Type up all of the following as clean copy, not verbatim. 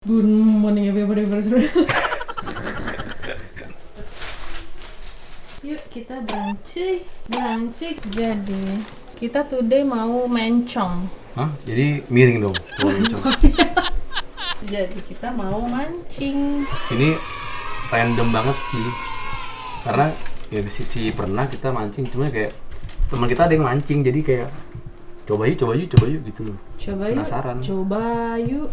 Good morning everybody. Yuk kita berancik. Jadi kita today mau mencong. Hah? Jadi miring dong. Jadi kita mau mancing. Ini random banget sih. Karena ya di sisi pernah kita mancing, cuma kayak teman kita ada yang mancing, jadi kayak coba yuk gitu loh. Penasaran. Coba yuk.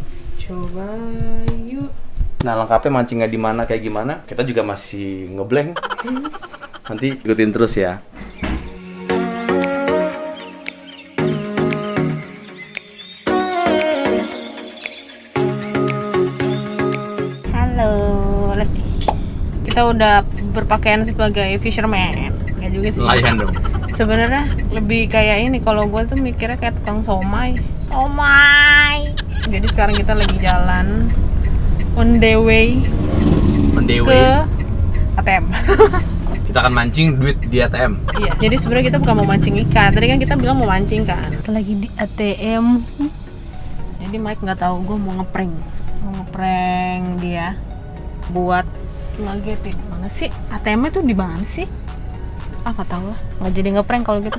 Nah, lengkapnya mancingnya di mana kayak gimana, kita juga masih ngeblank. Nanti ikutin terus ya. Halo. Kita udah berpakaian sebagai fisherman. Enggak juga sih. Layan dong. Sebenarnya lebih kayak ini, kalau gue tuh mikirnya kayak tukang somai. Jadi sekarang kita lagi jalan on the way ke ATM. Kita akan mancing duit di ATM. Iya, jadi sebenarnya kita bukan mau mancing ikan. Tadi kan kita bilang mau mancing kan. Kita lagi di ATM. Jadi Mike nggak tahu gue mau ngeprank dia buat ngagetin. Mana sih ATM-nya tuh di mana sih? Ah, nggak tahu lah. Nggak jadi ngeprank kalau gitu.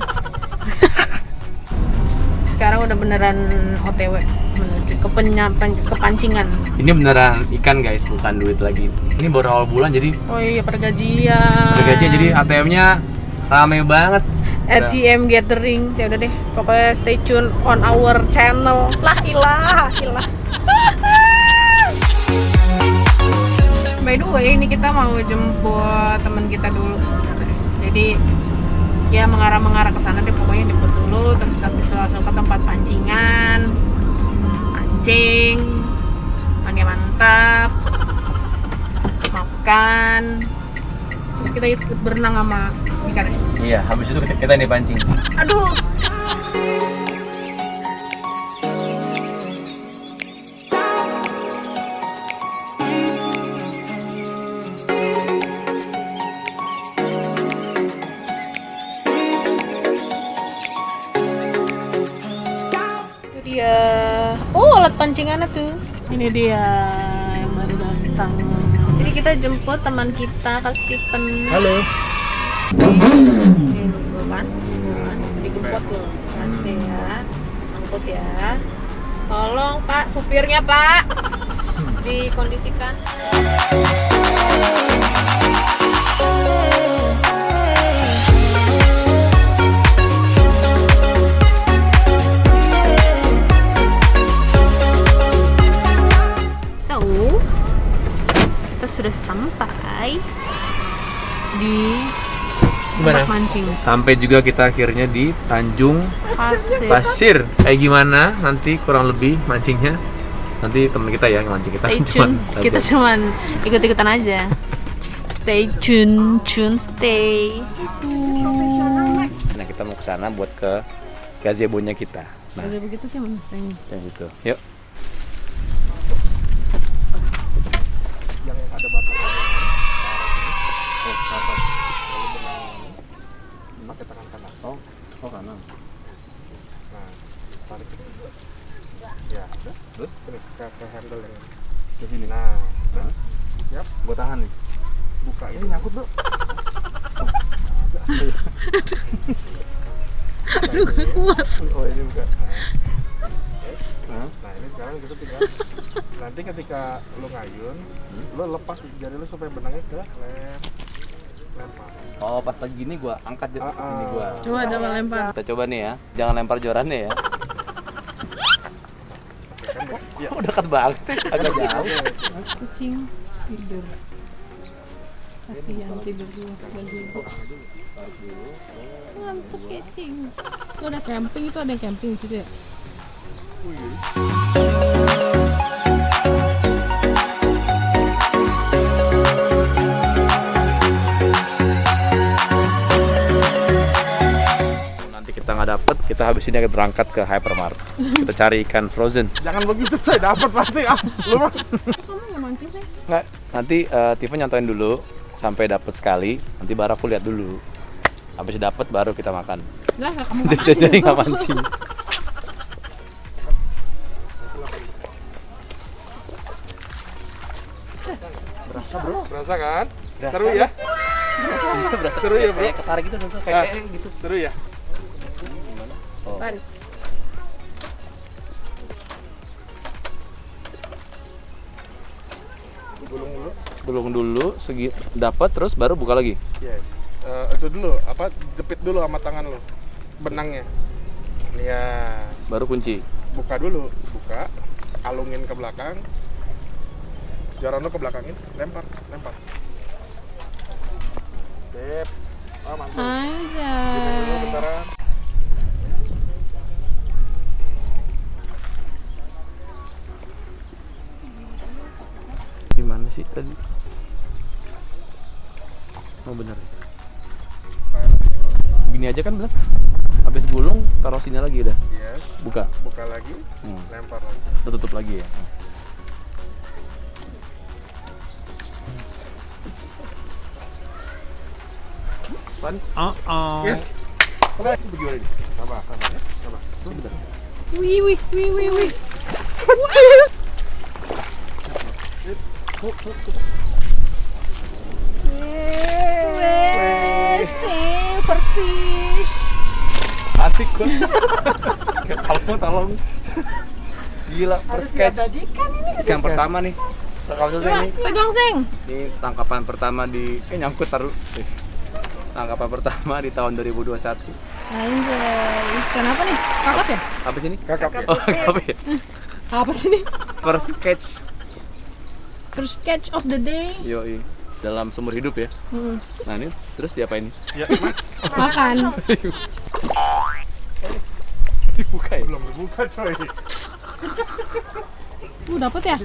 Sekarang udah beneran OTW menuju ke pancingan. Ini beneran ikan guys, bukan duit lagi. Ini baru awal bulan jadi Oh iya, pergajian. jadi ATM-nya rame banget. ATM gathering. Ya udah deh, pokoknya stay tune on our channel. Lah ilah. By the way, ini kita mau jemput teman kita dulu sebenarnya. Jadi ya mengarah ke sana deh, pokoknya jemput dulu, terus habis itu langsung ke tempat pancingan, mancing, mandi mantap, makan, terus kita ikut berenang sama ikan. Iya, habis itu kita ini pancing. Aduh. Alat pancingannya tuh. Ini dia yang baru datang. Jadi kita jemput teman kita, Kak Stephen. Halo. Ini nunggu kan? Dijemput loh. Nanti ya. Angkut ya. Tolong Pak, supirnya Pak. Dikondisikan. Sudah sampai di tempat mancing. Sampai juga kita akhirnya di Tanjung Pasir. Kayak gimana nanti kurang lebih mancingnya? Nanti teman kita ya yang mancing kita. Stay tune. Kita cuman ikut-ikutan aja. Stay tune, stay. Nah, kita mau ke sana buat ke gazebo-nya kita. Nah, gazebo gitu kan? yang gitu. Yuk. Ada batasannya ke arah sini, ke atas, lalu benang ini pakai tangan kanan. Oh kanan. Nah, tarik ke sini. Ya, terus ke handle yang Ke sini. nah, siap, Gua tahan nih. buka ini nyangkut tuh. Aduh, gak kuat. Oh, ini buka. Hah? Nah, ini sekarang gitu tinggal. Nanti ketika lu ngayun, lu lepas jari lu supaya benangnya ke lempar. Oh, pas lagi gini gua angkat ini gua. Coba lempar. Kita coba nih ya. Jangan lempar jorannya ya. Ya, udah dekat banget. Agak jauh. Kucing tidur. Kasihan tidur dulu. Ngantuk kucing. Itu ada camping, itu ada camping di situ ya? Nanti kita nggak dapet, kita habis ini akan berangkat ke hypermart. Kita cari ikan frozen. Jangan begitu, saya dapat pasti. Lu mah. Kamu nggak mancing sih? Nggak, nanti Tifa nyantoin dulu sampai dapet sekali. Nanti baru aku lihat dulu. Habis dapet baru kita makan. Lah, kamu nggak mancing. Jadi nggak mancing. Berasa bro. Berasa kan? Berasa. Seru ya? Berasa. Seru ya, bro? Kayak ketarik gitu tuh, kayak gitu. Seru ya? Oh. Ban. Gulung dulu. Gulung dulu, dapat terus baru buka lagi. Yes. Itu dulu, jepit dulu sama tangan lo. Benangnya. Ya. Baru kunci. Buka dulu, alungin ke belakang. Jaran lo ke belakangin, lempar. Sip. Mantap. Gini dulu Anjay. bentaran. Gimana sih tadi? Oh bener. Gini aja kan belas. Habis gulung taruh sini lagi udah. Yes. Buka. Buka lagi, lempar lagi. Tutup lagi ya. Pan? Yes. Coba bagaimana ini? Sabar ya. Sabar. Bentar. Wih. First fish. Hati gua. Tolong. Gila, first catch. Ikan pertama nih. Kalau Coba ini. pegang Seng. Ini tangkapan pertama di nyangkut taruh. Tangkapan pertama di tahun 2021. Anjay. Kenapa nih? Kakap ya? Apa sih ini? Kakap ya. Oh, apa ya? Apa sih nih? First catch. First catch of the day. Yoi. Dalam seumur hidup ya. Nah, ini terus diapain? Ya, Makan. Dibuka ya? belum dibuka coy. Dapet ya?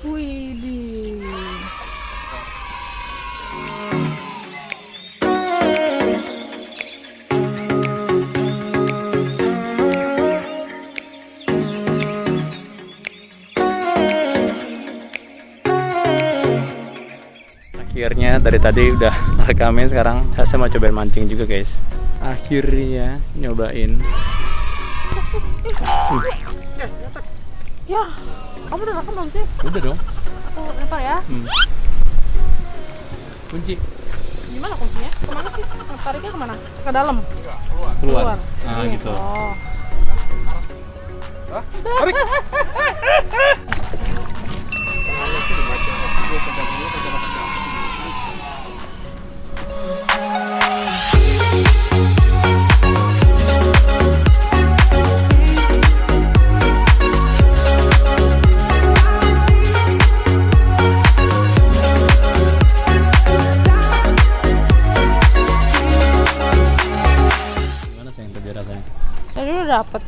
Wih. Akhirnya dari tadi udah rekamin, sekarang saya mau cobain mancing juga guys. Akhirnya nyobain. Ya, kamu udah rekam belum sih? Udah dong. Aku lempar ya. Kunci. Gimana kuncinya? Kemana sih? Tariknya kemana? Ke dalam? Keluar. Nah gitu. Oh. Tarik. Gimana sih yang tadi rasanya? Tadi udah dapet.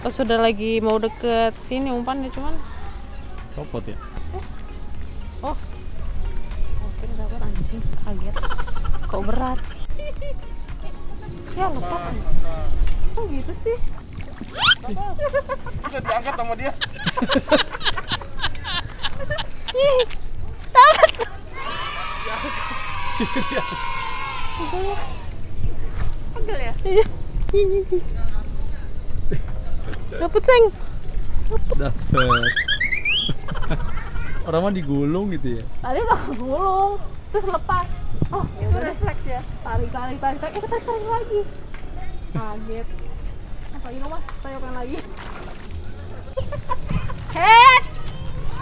Pas sudah lagi mau deket sini umpannya cuman. Copot ya? Oh. Oke, dapat anjing. Kaget. Kok berat? Ya lepas anjing. Kok gitu sih? Bisa diangkat sama dia. Ih, dapat. Pegel ya? Iya. Dapet Seng. Dapet. Orang mah digulung gitu ya? Tadi udah gulung, terus lepas. Oh, itu refleks ya. Tarik. Tarik lagi. Kaget. Apa ini mas? Tayokan lagi. Head.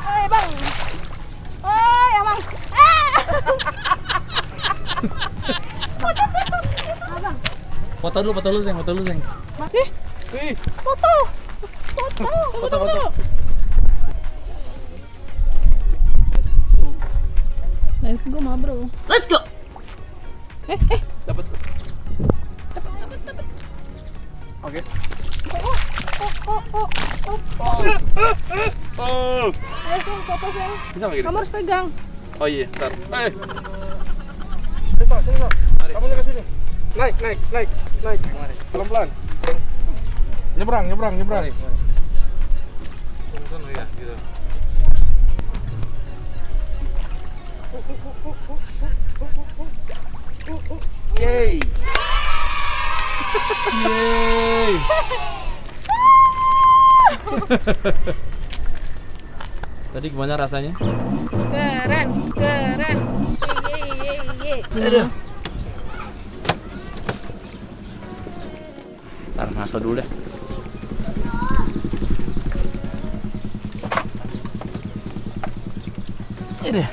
Hei bang. Hei abang. Abang. Foto dulu Seng. Masih? Wih. Foto. Let's go ma bro. Let's go. Dapat. Oke. Oh. Ayo Seng, foto Seng. Bisa nggak gitu? Kamu harus pegang. Oh iya, ntar. Sini Pak. Kamu ke sini. Naik. Pelan-pelan. Nyebrang. Sono ya, gitu. Yeay. Yeay. Tadi gimana rasanya? Keren. Aduh. Ntar masuk dulu deh. Ini.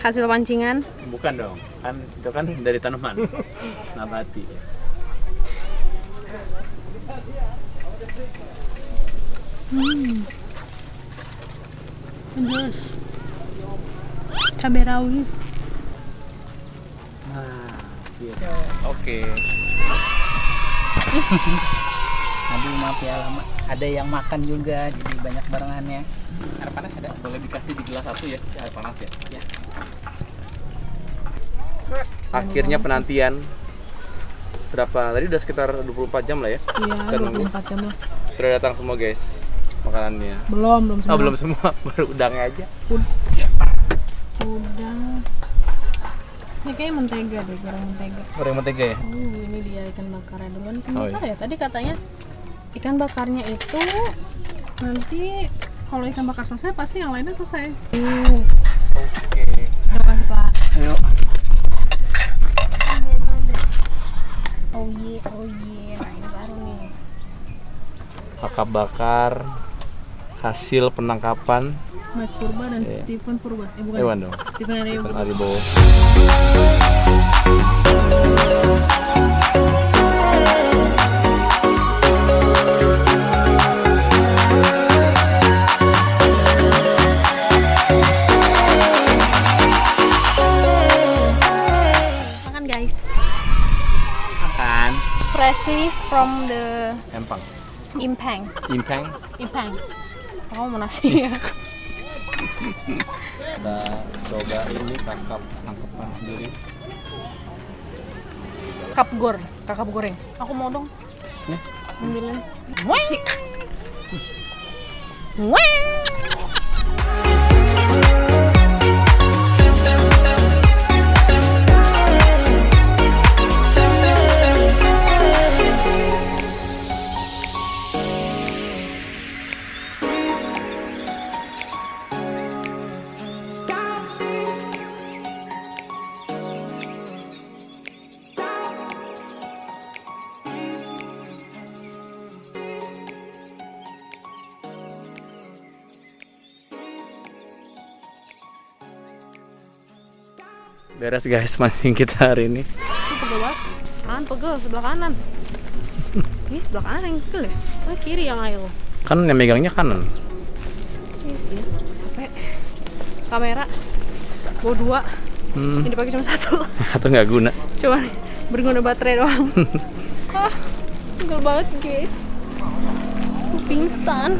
Hasil pancingan. Bukan dong, kan itu kan dari tanaman nabati. Pedas. Cabai rawit. Nah, gitu. Oke. Aduh maaf ya lama. Ada yang makan juga, jadi banyak barengannya. Air panas ada? Boleh dikasih di gelas satu ya, si air panas ya. Ya. Akhirnya penantian berapa? Tadi udah sekitar 24 jam lah ya. Iya, Kita nunggu. 24 jam lah. Sudah datang semua guys makanannya. Belum semua. Oh belum semua, baru udangnya aja. Udang. Ini kayaknya mentega deh, goreng mentega. Goreng mentega ya? Ini dia ikan bakarnya duluan. Ikan Oh, bakar ya? Tadi katanya ikan bakarnya itu nanti kalau ikan bakar selesai pasti yang lainnya selesai. Oke. Terima kasih Pak. Ayo. Oh iya. Nah ini baru nih. Kakap bakar hasil penangkapan Mike Purba dan Iya. Stephen Purba. Bukan. Ewan dong. Stephen Aribo. Aribo. Makan guys. Makan. Freshly from the Empang. Impang. Impang. Kamu mau nasi ya? Kita coba ini kakap tangkapan sendiri. Kakap goreng. Aku mau dong. Nih. Ambilin. Weng. Beres guys mancing kita hari ini. Itu pegel banget. Kanan pegel, sebelah kanan. Ini sebelah kanan yang pegel ya? Sebelah kiri yang ayo. Kan yang megangnya kanan. Iya sih. HP, kamera, bawa 2. Ini dipakai cuma 1. Atau nggak guna. Cuma berguna baterai doang. Pegel banget guys. Aku pingsan.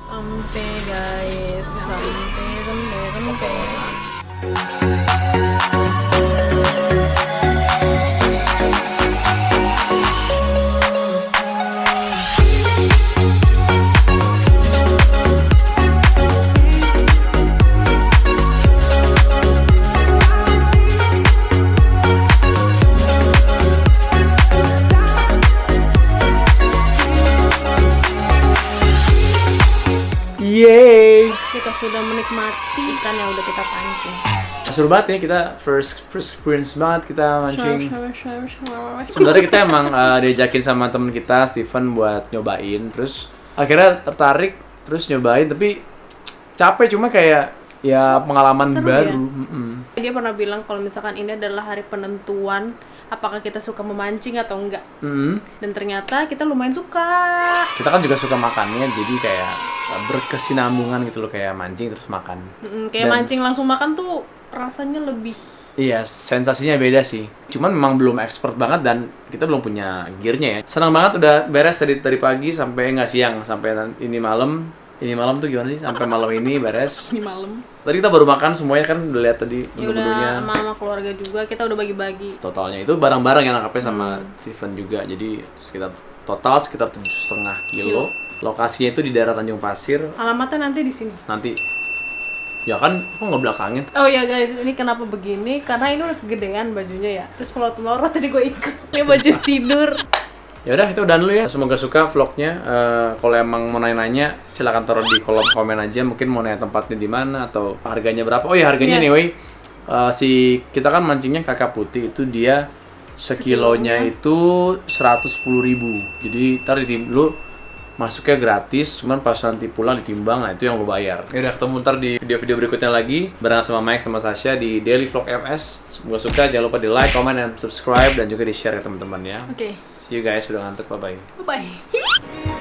Sampai guys, sampai. sudah menikmati ikan yang udah kita pancing. Seru banget ya, kita first experience banget kita mancing. Sebenarnya kita emang diajakin sama temen kita Steven buat nyobain, terus akhirnya tertarik terus nyobain, tapi capek, cuma kayak ya pengalaman seru baru. Ya? Dia pernah bilang kalau misalkan ini adalah hari penentuan apakah kita suka memancing atau enggak. Dan ternyata kita lumayan suka. Kita kan juga suka makannya, jadi kayak berkesinambungan gitu loh, kayak mancing terus makan. Kayak mancing langsung makan tuh rasanya lebih. Iya, sensasinya beda sih. Cuman memang belum expert banget dan kita belum punya gearnya ya. Senang banget udah beres dari pagi sampai nggak siang, sampai ini malam. Ini malam tuh gimana sih? Sampai malam ini beres. Ini malam. Tadi kita baru makan semuanya kan, udah lihat tadi Ya menu-menunya. udah sama keluarga juga kita udah bagi-bagi. Totalnya itu barang-barang yang nangkapnya sama Steven juga. Jadi total sekitar 7,5 kilo. Lokasinya itu di daerah Tanjung Pasir. Alamatnya nanti di sini. Nanti ya kan, kok nggak belakangin? Oh ya guys, ini kenapa begini? Karena ini udah kegedean bajunya ya. Terus pelot-pelot tadi gue ikut. Ini baju tidur. Ya udah, itu udah dulu ya. Semoga suka vlognya. Kalau emang mau nanya-nanya, silakan taruh di kolom komen aja. Mungkin mau nanya tempatnya di mana atau harganya berapa. Oh ya, harganya anyway, kita kan mancingnya Kakak Putih itu dia sekilonya itu 110.000. Jadi ntar lu masuknya gratis, cuman pas nanti pulang ditimbang, nah itu yang lo bayar. Ya udah, ketemu ntar di video-video berikutnya lagi bareng sama Mike sama Sasha di Daily Vlog MS. Semoga suka, jangan lupa di like, comment, dan subscribe, dan juga di share ke teman-teman ya. Oke. See you guys, udah ngantuk, bye-bye. Bye-bye.